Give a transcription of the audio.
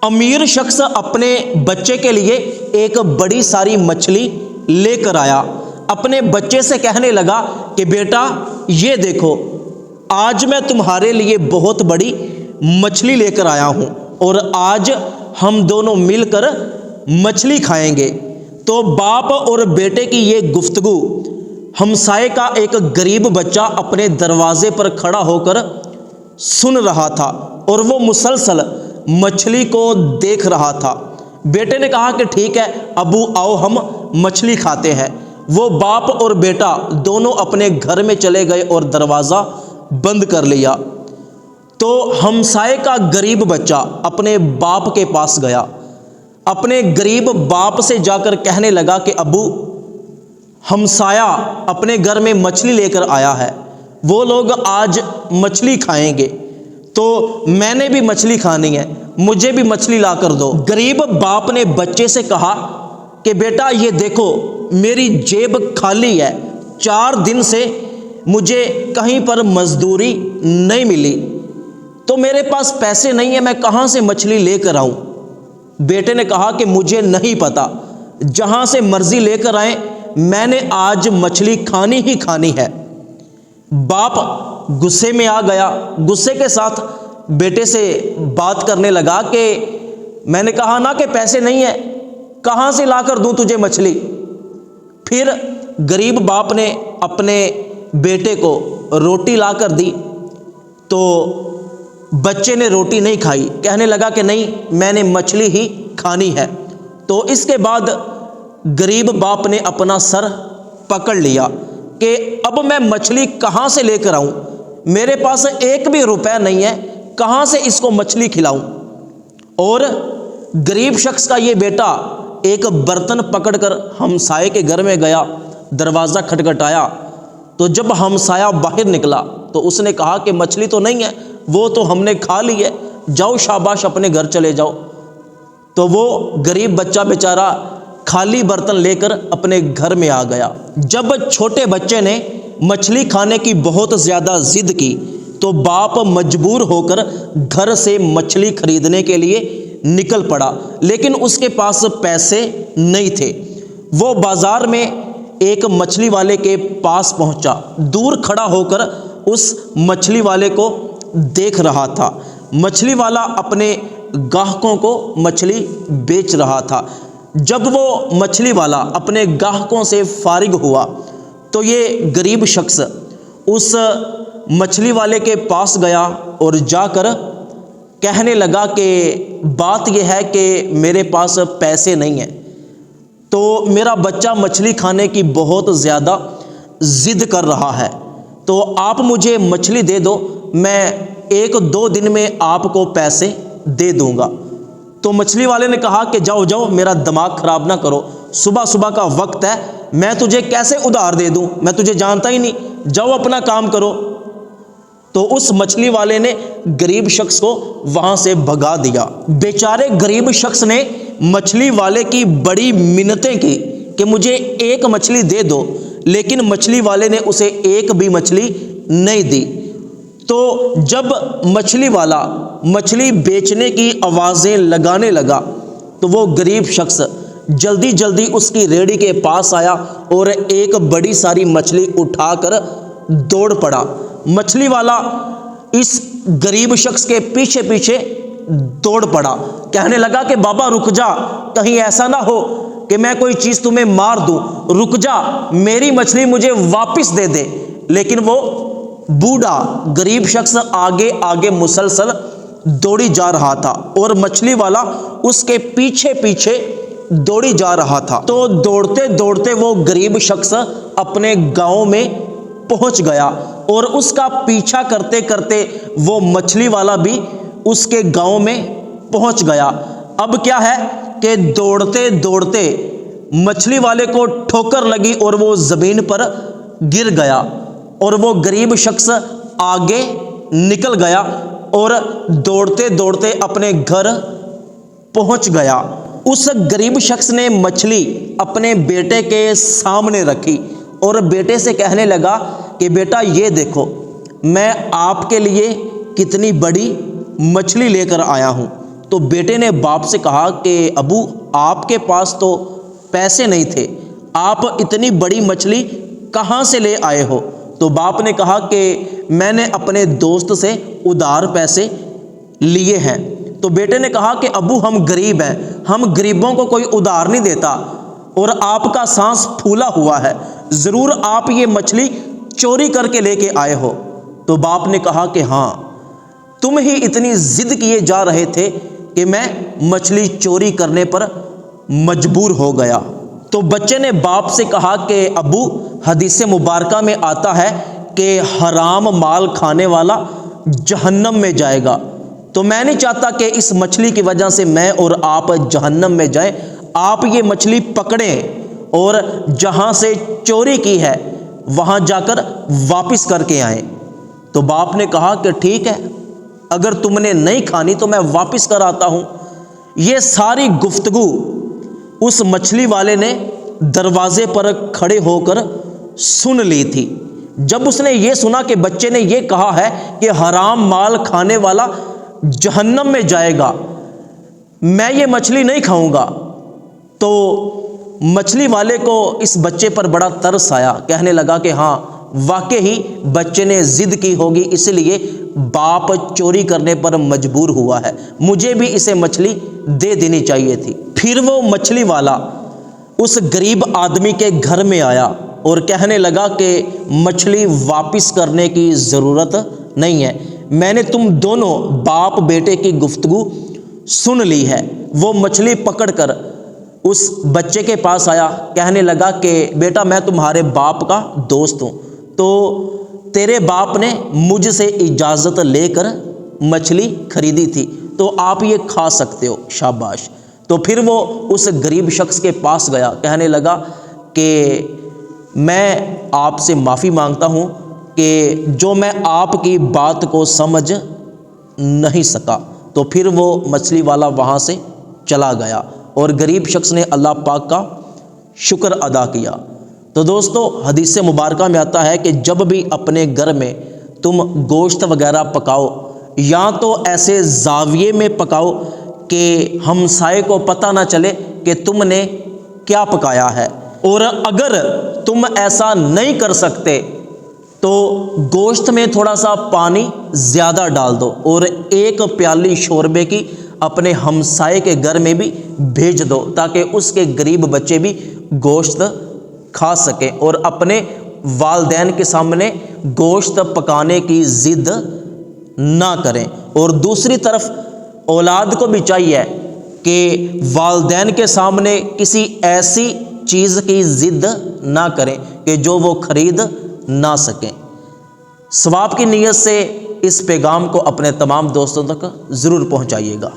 امیر شخص اپنے بچے کے لیے ایک بڑی ساری مچھلی لے کر آیا۔ اپنے بچے سے کہنے لگا کہ بیٹا یہ دیکھو، آج میں تمہارے لیے بہت بڑی مچھلی لے کر آیا ہوں اور آج ہم دونوں مل کر مچھلی کھائیں گے۔ تو باپ اور بیٹے کی یہ گفتگو ہمسائے کا ایک غریب بچہ اپنے دروازے پر کھڑا ہو کر سن رہا تھا اور وہ مسلسل مچھلی کو دیکھ رہا تھا۔ بیٹے نے کہا کہ ٹھیک ہے ابو، آؤ ہم مچھلی کھاتے ہیں۔ وہ باپ اور بیٹا دونوں اپنے گھر میں چلے گئے اور دروازہ بند کر لیا۔ تو ہمسائے کا غریب بچہ اپنے باپ کے پاس گیا، اپنے غریب باپ سے جا کر کہنے لگا کہ ابو، ہمسایہ اپنے گھر میں مچھلی لے کر آیا ہے، وہ لوگ آج مچھلی کھائیں گے، تو میں نے بھی مچھلی کھانی ہے، مجھے بھی مچھلی لا کر دو۔ غریب باپ نے بچے سے کہا کہ بیٹا یہ دیکھو، میری جیب خالی ہے، 4 دن سے مجھے کہیں پر مزدوری نہیں ملی، تو میرے پاس پیسے نہیں ہیں، میں کہاں سے مچھلی لے کر آؤں؟ بیٹے نے کہا کہ مجھے نہیں پتا، جہاں سے مرضی لے کر آئیں، میں نے آج مچھلی کھانی ہی کھانی ہے۔ باپ غصے میں آ گیا، غصے کے ساتھ بیٹے سے بات کرنے لگا کہ میں نے کہا نا کہ پیسے نہیں ہیں، کہاں سے لا کر دوں تجھے مچھلی؟ پھر غریب باپ نے اپنے بیٹے کو روٹی لا کر دی، تو بچے نے روٹی نہیں کھائی، کہنے لگا کہ نہیں، میں نے مچھلی ہی کھانی ہے۔ تو اس کے بعد غریب باپ نے اپنا سر پکڑ لیا کہ اب میں مچھلی کہاں سے لے کر آؤں؟ میرے پاس 1 بھی روپے نہیں ہے، کہاں سے اس کو مچھلی کھلاؤں؟ اور غریب شخص کا یہ بیٹا ایک برتن پکڑ کر ہمسائے کے گھر میں گیا، دروازہ کھٹکھٹایا، تو جب ہمسایہ باہر نکلا تو اس نے کہا کہ مچھلی تو نہیں ہے، وہ تو ہم نے کھا لی ہے، جاؤ شاباش اپنے گھر چلے جاؤ۔ تو وہ غریب بچہ بیچارہ خالی برتن لے کر اپنے گھر میں آ گیا۔ جب چھوٹے بچے نے مچھلی کھانے کی بہت زیادہ ضد کی تو باپ مجبور ہو کر گھر سے مچھلی خریدنے کے لیے نکل پڑا، لیکن اس کے پاس پیسے نہیں تھے۔ وہ بازار میں ایک مچھلی والے کے پاس پہنچا، دور کھڑا ہو کر اس مچھلی والے کو دیکھ رہا تھا۔ مچھلی والا اپنے گاہکوں کو مچھلی بیچ رہا تھا۔ جب وہ مچھلی والا اپنے گاہکوں سے فارغ ہوا تو یہ غریب شخص اس مچھلی والے کے پاس گیا اور جا کر کہنے لگا کہ بات یہ ہے کہ میرے پاس پیسے نہیں ہیں، تو میرا بچہ مچھلی کھانے کی بہت زیادہ ضد کر رہا ہے، تو آپ مجھے مچھلی دے دو، میں 1-2 دن میں آپ کو پیسے دے دوں گا۔ تو مچھلی والے نے کہا کہ جاؤ جاؤ، میرا دماغ خراب نہ کرو، صبح صبح کا وقت ہے، میں تجھے کیسے ادھار دے دوں، میں تجھے جانتا ہی نہیں، جاؤ اپنا کام کرو۔ تو اس مچھلی والے نے غریب شخص کو وہاں سے بھگا دیا۔ بیچارے غریب شخص نے مچھلی والے کی بڑی منتیں کی کہ مجھے 1 مچھلی دے دو، لیکن مچھلی والے نے اسے 1 بھی مچھلی نہیں دی۔ تو جب مچھلی والا مچھلی بیچنے کی آوازیں لگانے لگا تو وہ غریب شخص جلدی جلدی اس کی ریڑھی کے پاس آیا اور ایک بڑی ساری مچھلی اٹھا کر دوڑ پڑا۔ مچھلی والا اس غریب شخص کے پیچھے پیچھے دوڑ پڑا، کہنے لگا کہ بابا رک جا، کہیں ایسا نہ ہو کہ میں کوئی چیز تمہیں مار دوں، رک جا، میری مچھلی مجھے واپس دے دے۔ لیکن وہ بوڑھا غریب شخص آگے آگے مسلسل دوڑی جا رہا تھا اور مچھلی والا اس کے پیچھے پیچھے دوڑی جا رہا تھا۔ تو دوڑتے دوڑتے وہ غریب شخص اپنے گاؤں میں پہنچ گیا اور اس کا پیچھا کرتے کرتے وہ مچھلی والا بھی اس کے گاؤں میں پہنچ گیا۔ اب کیا ہے کہ دوڑتے دوڑتے مچھلی والے کو ٹھوکر لگی اور وہ زمین پر گر گیا اور وہ غریب شخص آگے نکل گیا اور دوڑتے دوڑتے اپنے گھر پہنچ گیا۔ اس غریب شخص نے مچھلی اپنے بیٹے کے سامنے رکھی اور بیٹے سے کہنے لگا کہ بیٹا یہ دیکھو، میں آپ کے لیے کتنی بڑی مچھلی لے کر آیا ہوں، تو بیٹے نے باپ سے کہا کہ ابو آپ کے پاس تو پیسے نہیں تھے، آپ اتنی بڑی مچھلی کہاں سے لے آئے ہو؟ تو باپ نے کہا کہ میں نے اپنے دوست سے ادھار پیسے لیے ہیں۔ تو بیٹے نے کہا کہ ابو ہم غریب ہیں، ہم غریبوں کو کوئی ادھار نہیں دیتا، اور آپ کا سانس پھولا ہوا ہے، ضرور آپ یہ مچھلی چوری کر کے لے کے آئے ہو۔ تو باپ نے کہا کہ ہاں، تم ہی اتنی ضد کیے جا رہے تھے کہ میں مچھلی چوری کرنے پر مجبور ہو گیا۔ تو بچے نے باپ سے کہا کہ ابو حدیث مبارکہ میں آتا ہے کہ حرام مال کھانے والا جہنم میں جائے گا، تو میں نہیں چاہتا کہ اس مچھلی کی وجہ سے میں اور آپ جہنم میں جائیں، آپ یہ مچھلی پکڑیں اور جہاں سے چوری کی ہے وہاں جا کر واپس کر کے آئیں۔ تو باپ نے کہا کہ ٹھیک ہے، اگر تم نے نہیں کھانی تو میں واپس کر آتا ہوں۔ یہ ساری گفتگو اس مچھلی والے نے دروازے پر کھڑے ہو کر سن لی تھی۔ جب اس نے یہ سنا کہ بچے نے یہ کہا ہے کہ حرام مال کھانے والا جہنم میں جائے گا، میں یہ مچھلی نہیں کھاؤں گا، تو مچھلی والے کو اس بچے پر بڑا ترس آیا، کہنے لگا کہ ہاں واقعی بچے نے ضد کی ہوگی، اس لیے باپ چوری کرنے پر مجبور ہوا ہے، مجھے بھی اسے مچھلی دے دینی چاہیے تھی۔ پھر وہ مچھلی والا اس غریب آدمی کے گھر میں آیا اور کہنے لگا کہ مچھلی واپس کرنے کی ضرورت نہیں ہے، میں نے تم دونوں باپ بیٹے کی گفتگو سن لی ہے۔ وہ مچھلی پکڑ کر اس بچے کے پاس آیا، کہنے لگا کہ بیٹا میں تمہارے باپ کا دوست ہوں، تو تیرے باپ نے مجھ سے اجازت لے کر مچھلی خریدی تھی، تو آپ یہ کھا سکتے ہو، شاباش۔ تو پھر وہ اس غریب شخص کے پاس گیا، کہنے لگا کہ میں آپ سے معافی مانگتا ہوں کہ جو میں آپ کی بات کو سمجھ نہیں سکا۔ تو پھر وہ مچھلی والا وہاں سے چلا گیا اور غریب شخص نے اللہ پاک کا شکر ادا کیا۔ تو دوستو حدیث مبارکہ میں آتا ہے کہ جب بھی اپنے گھر میں تم گوشت وغیرہ پکاؤ، یا تو ایسے زاویے میں پکاؤ کہ ہمسائے کو پتہ نہ چلے کہ تم نے کیا پکایا ہے، اور اگر تم ایسا نہیں کر سکتے تو گوشت میں تھوڑا سا پانی زیادہ ڈال دو اور ایک پیالی شوربے کی اپنے ہمسائے کے گھر میں بھی بھیج دو، تاکہ اس کے غریب بچے بھی گوشت کھا سکیں اور اپنے والدین کے سامنے گوشت پکانے کی ضد نہ کریں۔ اور دوسری طرف اولاد کو بھی چاہیے کہ والدین کے سامنے کسی ایسی چیز کی ضد نہ کریں کہ جو وہ خرید نہ سکیں۔ ثواب کی نیت سے اس پیغام کو اپنے تمام دوستوں تک ضرور پہنچائیے گا۔